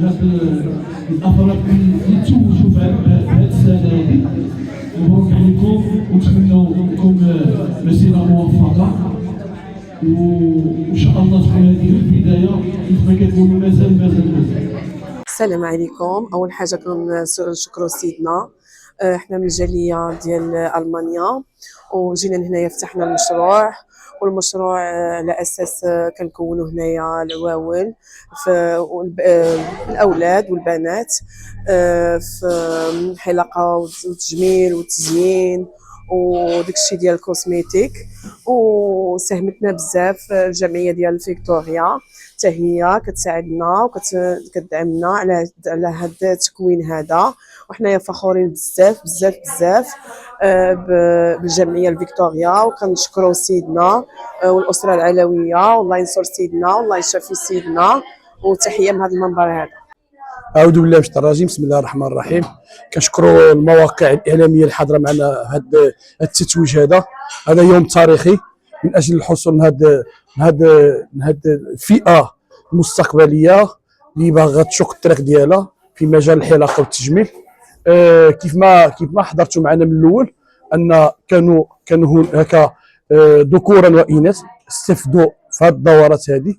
هاد الافراد اللي تزوجوا بهذه السنه هذه. مبروك عليكم ونتمنوا لكم مسيره موفقه، وان شاء الله تكون هذه البدايه كما كتقولوا مازال. السلام عليكم. اول حاجه كنشكروا سيدنا. احنا من الجاليه ديال المانيا وجينا لهنايا فتحنا المشروع، والمشروع على اساس كنكونوا هنايا العواون في الاولاد والبنات في حلاقه وتجميل وتزيين وداك الشيء ديال الكوسميتيك. وساهمتنا بزاف الجمعيه ديال فيكتوريا، حتى هي كتساعدنا وكتدعمنا على هذا التكوين هذا، وحنايا فخورين بزاف بزاف بزاف بالجمعيه الفيكتوريا. وكنشكروا سيدنا والاسره العلويه، والله ينصر سيدنا والله يشافي سيدنا، وتحيه من هذا المنبر هذا. أعوذ بالله من الشيطان الرجيم. بسم الله الرحمن الرحيم. كنشكروا المواقع الإعلامية اللي حاضرة معنا هذا التتويج. هذا يوم تاريخي من أجل الحصول هذا الفئة المستقبلية اللي باغا تشق الطريق ديالها في مجال الحلاقة والتجميل. كيف ما حضرتوا معنا من الأول أن كانوا هناك ذكورا وإناث استفدوا في هذه الدورات هذه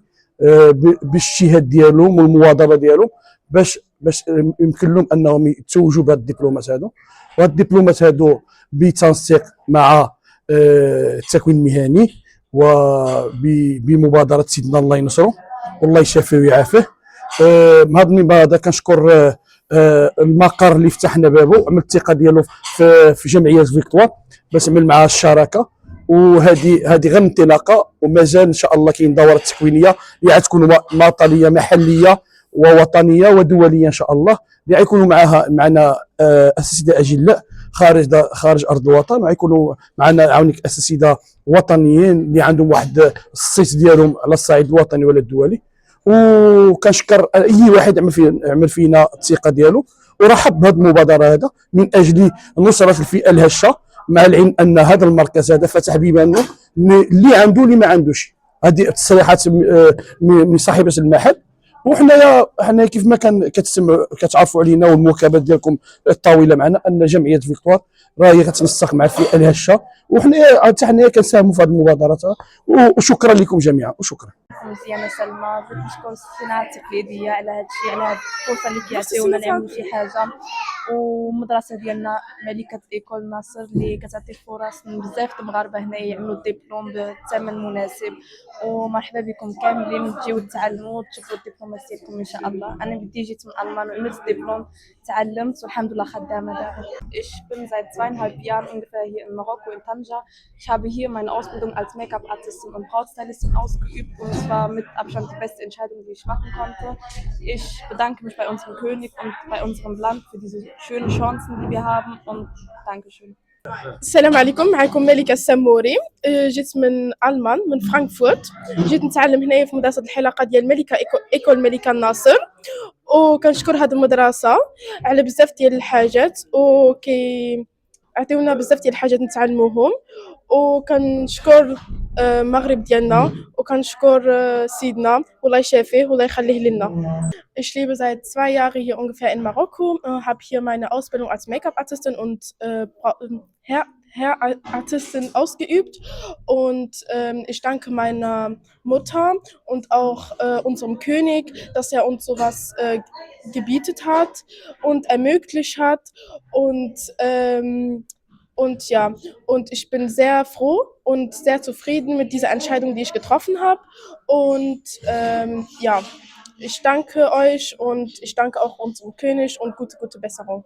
بالاجتهاد ديالهم والمواظبة ديالهم باش يمكن لهم انهم يتزوجوا بهذه الدبلومات هذو. وهاد الدبلومات هذو بتنسيق مع التكوين المهني وبمبادره سيدنا الله ينصره والله يشافيه ويعافيه. بهذا المنبر هذا كنشكر المقر اللي فتحنا بابه، عمل الثقه ديالو في جمعيه فيكتوار باش نعمل معها الشراكه. وهذه غير انطلاقه، ومازال ان شاء الله كاين دورات تكوينيه اللي غتكون وطنيه محليه ووطنيه ودوليه ان شاء الله، اللي غيكونوا معنا اساتذه اجلاء خارج ارض الوطن، وغيكونوا معنا عاونك اساتذه وطنيين اللي عندهم واحد الصيت ديالهم على الصعيد الوطني ولا الدولي. وكنشكر اي واحد عمل فينا الثقه ديالو ورحب بهذه المبادره هذا من اجل نصره الفئه الهشه، مع العلم ان هذا المركز هذا فتح بيبانه اللي عنده اللي ما عندوش. هذه التصريحات من صاحبه المحل. وحنا كيف ما كتعرفوا علينا والمواكبات ديالكم الطويله معنا ان جمعيه فيكتوار راهي غتنسق مع الفئه الهشه، وحنا كنساهموا في هذه المبادرات. وشكرا لكم جميعا وشكرا. مزيانه سلمى، بغيت نشكر الصناعه التقليديه على هذا الشيء، على هذه الفرصه اللي كيعطيونا نعملوا شي حاجه، والمدرسه ديالنا ملكه ايكول ناصر اللي كتعطي فرص بزاف المغاربه هنا يعملوا الدبلوم بثمن مناسب. ومرحبا بكم كاملين، تجيو تتعلموا وتشوفوا الدبلومات ديالكم ان شاء الله. انا بدي جيت من المان وعملت الدبلوم، تعلمت والحمد لله خدامه دابا. Ich bin seit 2,5 Jahren ungefähr hier in Marokko, in Tanja. Ich habe hier meine Ausbildung als Make-up-Artistin und Brautstylistin ausgeübt und es war mit Abstand die beste Entscheidung, die ich machen konnte. Ich bedanke mich bei unserem König und bei unserem Land für diese schönen Chancen, die wir haben, und Dankeschön. السلام عليكم. معكم ملكة السموري. جيت من ألمان من فرانكفورت. جيت نتعلم هنايا في مدرسة الحلاقة ديال ملكة إيكول ملكة الناصر، وكنشكر هذه المدرسة على بزاف ديال الحاجات، وكي عطيونا بزاف ديال الحاجات نتعلموهم. وكنشكر المغرب ديالنا، وكنشكر سيدنا والله يشافيه والله يخليه لنا. Ich lebe seit 2 Jahren hier ungefähr in Marokko, habe hier meine Ausbildung als Make-up-Artistin und Hair-Artistin ausgeübt, und ich danke meiner Mutter und auch unserem König, dass er uns sowas gebietet hat und ermöglicht hat. Und ja, und ich bin sehr froh und sehr zufrieden mit dieser Entscheidung, die ich getroffen habe. Und ja, ich danke euch und ich danke auch unserem König und gute Besserung.